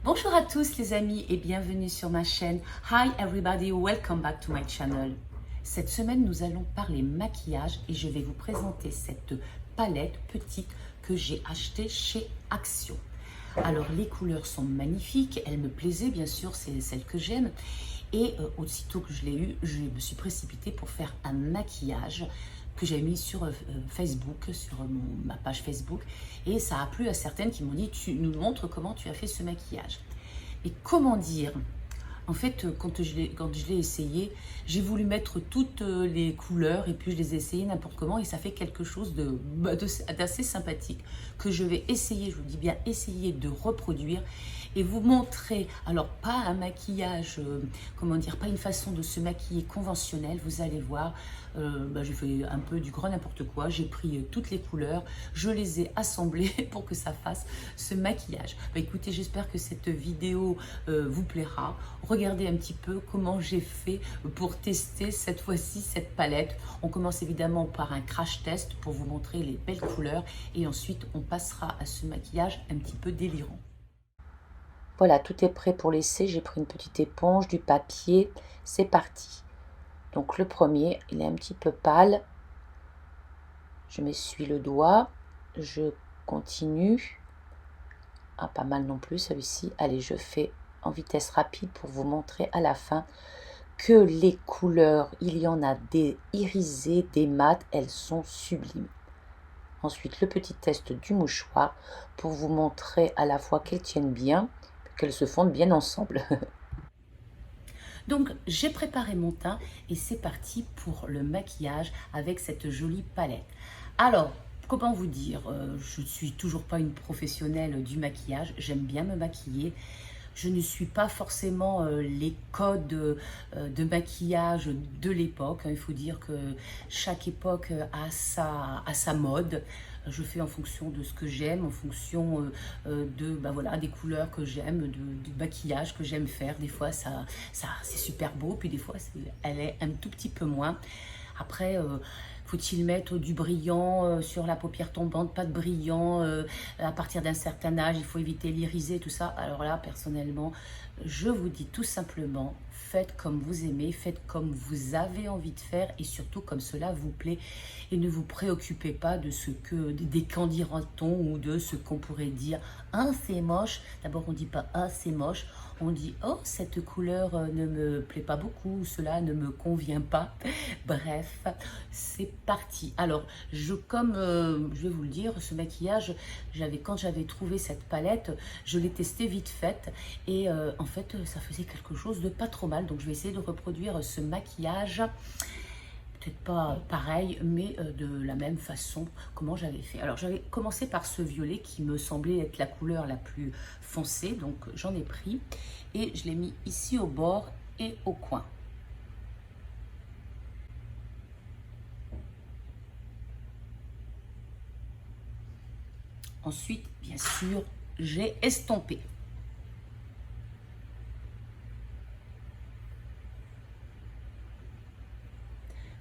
Bonjour à tous les amis et bienvenue sur ma chaîne. Hi everybody, welcome back to my channel. Cette semaine, nous allons parler maquillage et je vais vous présenter cette palette petite que j'ai achetée chez Action. Alors, les couleurs sont magnifiques, elles me plaisaient bien sûr, c'est celle que j'aime. Et aussitôt que je l'ai eue, je me suis précipitée pour faire un maquillage que j'ai mis sur Facebook, sur ma page Facebook. Et ça a plu à certaines qui m'ont dit, tu nous montres comment tu as fait ce maquillage. Et comment dire? En fait, quand je l'ai essayé, j'ai voulu mettre toutes les couleurs et puis je les ai essayées n'importe comment et ça fait quelque chose d'assez sympathique que je vais essayer, je vous dis bien essayer de reproduire et vous montrer, alors pas un maquillage, comment dire, pas une façon de se maquiller conventionnelle, vous allez voir, j'ai fait un peu du grand n'importe quoi, j'ai pris toutes les couleurs, je les ai assemblées pour que ça fasse ce maquillage. Écoutez, j'espère que cette vidéo vous plaira. Regardez un petit peu comment j'ai fait pour tester cette fois-ci cette palette. On commence évidemment par un crash test pour vous montrer les belles couleurs et ensuite on passera à ce maquillage un petit peu délirant. Voilà, tout est prêt pour l'essai. J'ai pris une petite éponge, du papier. C'est parti. Donc le premier, il est un petit peu pâle. Je m'essuie le doigt. Je continue. Ah, pas mal non plus celui-ci. Allez, je fais en vitesse rapide pour vous montrer à la fin que les couleurs, il y en a des irisées, des mates, elles sont sublimes. Ensuite, le petit test du mouchoir pour vous montrer à la fois qu'elles tiennent bien, qu'elles se fondent bien ensemble. Donc j'ai préparé mon teint et c'est parti pour le maquillage avec cette jolie palette. Alors, comment vous dire, je ne suis toujours pas une professionnelle du maquillage, j'aime bien me maquiller. Je ne suis pas forcément les codes de maquillage de l'époque. Il faut dire que chaque époque a sa mode. Je fais en fonction de ce que j'aime, en fonction voilà, des couleurs que j'aime, du maquillage que j'aime faire. Des fois, c'est super beau, puis des fois, elle est un tout petit peu moins. Après, faut-il mettre du brillant sur la paupière tombante, pas de brillant à partir d'un certain âge, il faut éviter l'irisé, tout ça. Alors là, personnellement, je vous dis tout simplement, faites comme vous aimez, faites comme vous avez envie de faire et surtout comme cela vous plaît. Et ne vous préoccupez pas de ce que, des qu'en dira-t-on ou de ce qu'on pourrait dire. Ah, c'est moche. D'abord, on ne dit pas ah, c'est moche. On dit oh, cette couleur ne me plaît pas beaucoup, cela ne me convient pas. Bref, c'est parti. Alors, comme je vais vous le dire, ce maquillage, quand j'avais trouvé cette palette, je l'ai testé vite fait et en fait, ça faisait quelque chose de pas trop mal. Donc, je vais essayer de reproduire ce maquillage. Peut-être pas pareil, mais de la même façon, comment j'avais fait. Alors, j'avais commencé par ce violet qui me semblait être la couleur la plus foncée. Donc, j'en ai pris et je l'ai mis ici au bord et au coin. Ensuite, bien sûr, j'ai estompé.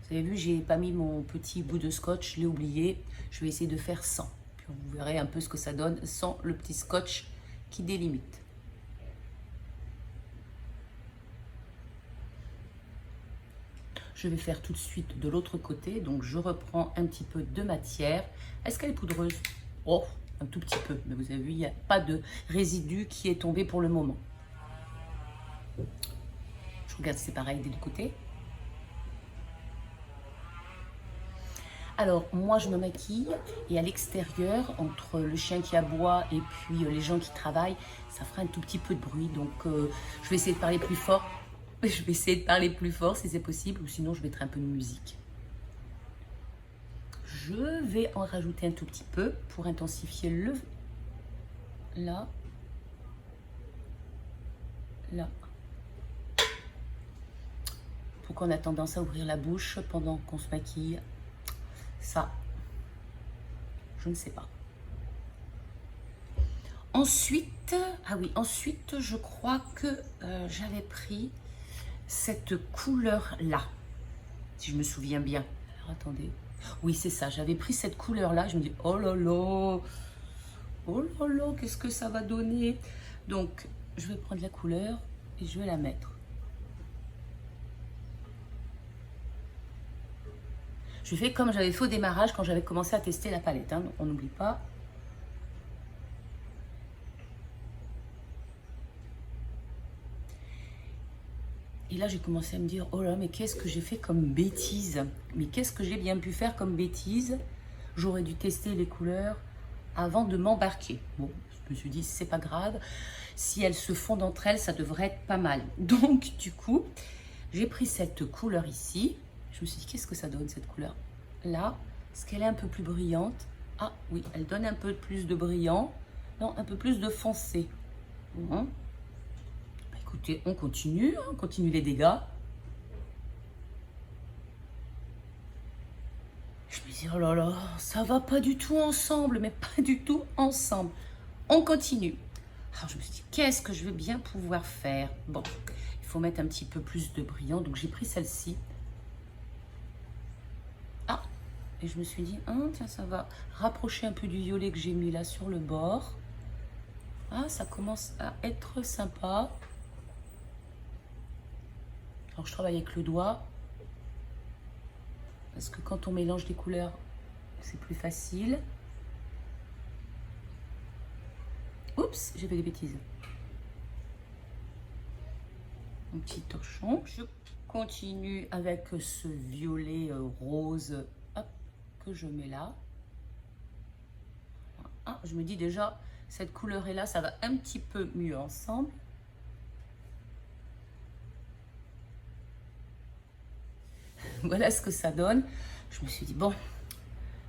Vous avez vu, j'ai pas mis mon petit bout de scotch, je l'ai oublié. Je vais essayer de faire sans. Puis vous verrez un peu ce que ça donne sans le petit scotch qui délimite. Je vais faire tout de suite de l'autre côté. Donc je reprends un petit peu de matière. Est-ce qu'elle est poudreuse? Oh, un tout petit peu. Mais vous avez vu, il n'y a pas de résidu qui est tombé pour le moment. Je regarde si c'est pareil des deux côtés. Alors, moi, je me maquille et à l'extérieur, entre le chien qui aboie et puis les gens qui travaillent, ça fera un tout petit peu de bruit. Donc, je vais essayer de parler plus fort. Je vais essayer de parler plus fort si c'est possible ou sinon, je mettrai un peu de musique. Je vais en rajouter un tout petit peu pour intensifier le... Là. Là. Pour qu'on a tendance à ouvrir la bouche pendant qu'on se maquille. Ça, je ne sais pas. Ensuite, ah oui, ensuite, je crois que j'avais pris cette couleur-là, si je me souviens bien. Alors, attendez. Oui, c'est ça, j'avais pris cette couleur-là. Je me dis, oh là là, qu'est-ce que ça va donner? Donc, je vais prendre la couleur et je vais la mettre. Je fais comme j'avais fait au démarrage quand j'avais commencé à tester la palette, hein, donc on n'oublie pas. Et là, j'ai commencé à me dire, oh là, mais qu'est-ce que j'ai fait comme bêtise? Mais qu'est-ce que j'ai bien pu faire comme bêtise? J'aurais dû tester les couleurs avant de m'embarquer. Bon, je me suis dit, c'est pas grave. Si elles se fondent entre elles, ça devrait être pas mal. Donc, du coup, j'ai pris cette couleur ici. Je me suis dit, qu'est-ce que ça donne, cette couleur? Là, est-ce qu'elle est un peu plus brillante? Ah oui, elle donne un peu plus de brillant. Non, un peu plus de foncé. Bon. Écoutez, on continue, hein, on continue les dégâts. Je me dis, oh là là, ça va pas du tout ensemble, mais pas du tout ensemble. On continue. Alors je me suis dit, qu'est-ce que je vais bien pouvoir faire? Bon, il faut mettre un petit peu plus de brillant, donc j'ai pris celle-ci. Ah, et je me suis dit, ah, tiens, ça va rapprocher un peu du violet que j'ai mis là sur le bord. Ah, ça commence à être sympa. Alors je travaille avec le doigt, parce que quand on mélange les couleurs, c'est plus facile. Oups, j'ai fait des bêtises. Un petit torchon. Je continue avec ce violet rose, hop, que je mets là. Ah, je me dis déjà, cette couleur est là, ça va un petit peu mieux ensemble. Voilà ce que ça donne. Je me suis dit, bon,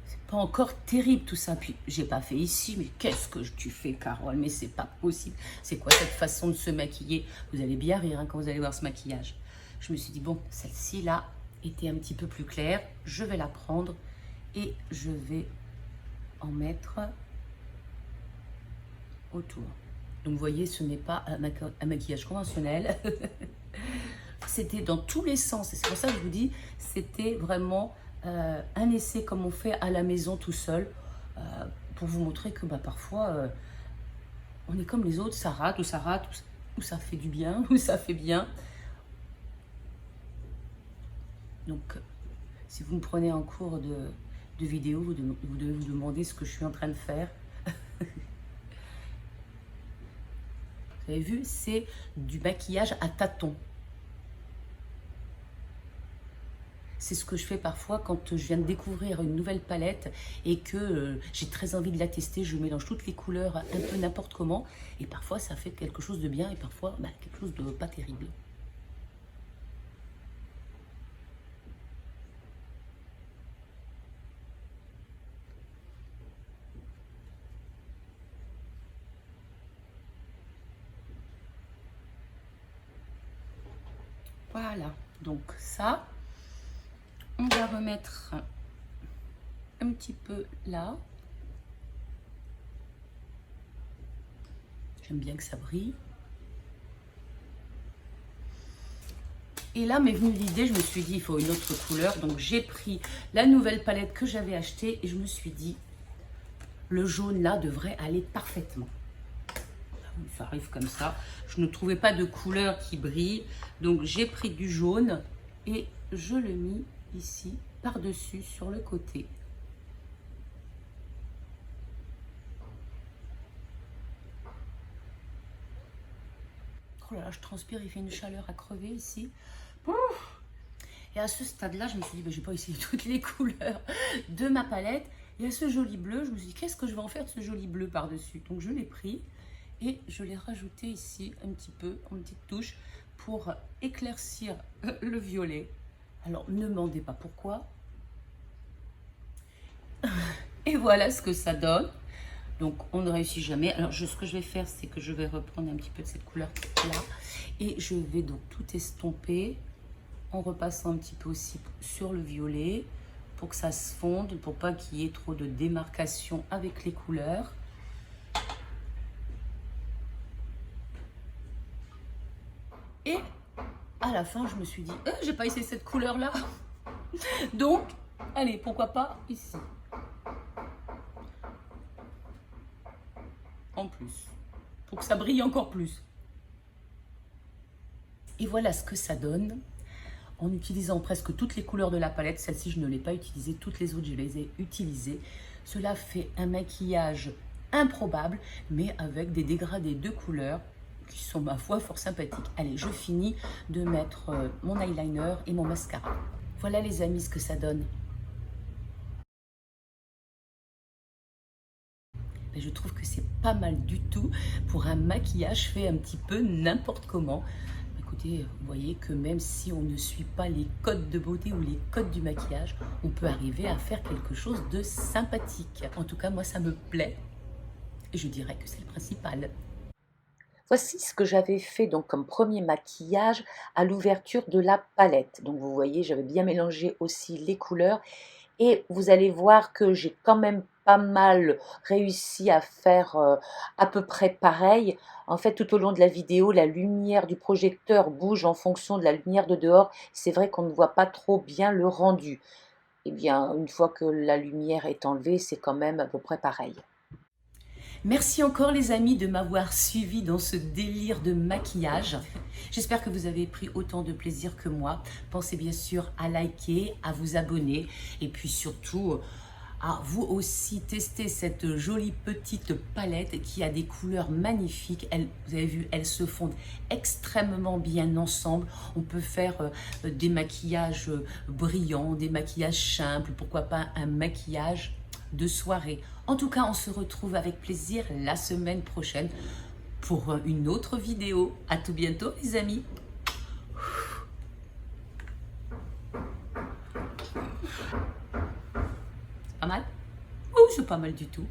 c'est pas encore terrible tout ça. Puis, j'ai pas fait ici, mais qu'est-ce que tu fais, Carole? Mais c'est pas possible. C'est quoi cette façon de se maquiller? Vous allez bien rire hein, quand vous allez voir ce maquillage. Je me suis dit, bon, celle-ci, là, était un petit peu plus claire. Je vais la prendre et je vais en mettre autour. Donc, vous voyez, ce n'est pas un maquillage conventionnel. C'était dans tous les sens. Et c'est pour ça que je vous dis, c'était vraiment un essai comme on fait à la maison tout seul, pour vous montrer que bah, parfois, on est comme les autres, ça rate, ou ça fait du bien, ou ça fait bien. Donc, si vous me prenez en cours de vidéo, vous devez vous demander ce que je suis en train de faire. Vous avez vu, c'est du maquillage à tâtons. C'est ce que je fais parfois quand je viens de découvrir une nouvelle palette et que j'ai très envie de la tester. Je mélange toutes les couleurs un peu n'importe comment. Et parfois, ça fait quelque chose de bien et parfois, bah, quelque chose de pas terrible. Voilà, donc ça, on va remettre un petit peu là. J'aime bien que ça brille. Et là m'est venue l'idée, je me suis dit il faut une autre couleur. Donc j'ai pris la nouvelle palette que j'avais achetée et je me suis dit le jaune là devrait aller parfaitement. Ça arrive comme ça. Je ne trouvais pas de couleur qui brille. Donc j'ai pris du jaune et je le mis ici par-dessus sur le côté. Oh là là, je transpire, il fait une chaleur à crever ici. Et à ce stade-là, je me suis dit, ben, je vais pas essayer toutes les couleurs de ma palette. Et à ce joli bleu, je me suis dit, qu'est-ce que je vais en faire de ce joli bleu par-dessus? Donc je l'ai pris et je l'ai rajouté ici un petit peu, en petite touche, pour éclaircir le violet. Alors, ne me demandez pas pourquoi. Et voilà ce que ça donne. Donc, on ne réussit jamais. Alors, ce que je vais faire, c'est que je vais reprendre un petit peu de cette couleur-là. Et je vais donc tout estomper en repassant un petit peu aussi sur le violet pour que ça se fonde, pour pas qu'il y ait trop de démarcation avec les couleurs. Et à la fin, je me suis dit, j'ai pas essayé cette couleur-là. Donc, allez, pourquoi pas ici. En plus, pour que ça brille encore plus. Et voilà ce que ça donne en utilisant presque toutes les couleurs de la palette. Celle-ci, je ne l'ai pas utilisée, toutes les autres, je les ai utilisées. Cela fait un maquillage improbable, mais avec des dégradés de couleurs qui sont, ma foi, fort sympathiques. Allez, je finis de mettre mon eyeliner et mon mascara. Voilà les amis ce que ça donne. Et je trouve que c'est pas mal du tout pour un maquillage fait un petit peu n'importe comment. Écoutez, vous voyez que même si on ne suit pas les codes de beauté ou les codes du maquillage, on peut arriver à faire quelque chose de sympathique. En tout cas, moi, ça me plaît. Et je dirais que c'est le principal. Voici ce que j'avais fait donc comme premier maquillage à l'ouverture de la palette. Donc vous voyez, j'avais bien mélangé aussi les couleurs. Et vous allez voir que j'ai quand même pas mal réussi à faire à peu près pareil. En fait, tout au long de la vidéo, la lumière du projecteur bouge en fonction de la lumière de dehors. C'est vrai qu'on ne voit pas trop bien le rendu. Eh bien, une fois que la lumière est enlevée, c'est quand même à peu près pareil. Merci encore les amis de m'avoir suivi dans ce délire de maquillage. J'espère que vous avez pris autant de plaisir que moi. Pensez bien sûr à liker, à vous abonner et puis surtout à vous aussi tester cette jolie petite palette qui a des couleurs magnifiques. Vous avez vu, elles se fondent extrêmement bien ensemble. On peut faire des maquillages brillants, des maquillages simples, pourquoi pas un maquillage de soirée. En tout cas, on se retrouve avec plaisir la semaine prochaine pour une autre vidéo. À tout bientôt les amis. C'est pas mal? Oh, c'est pas mal du tout.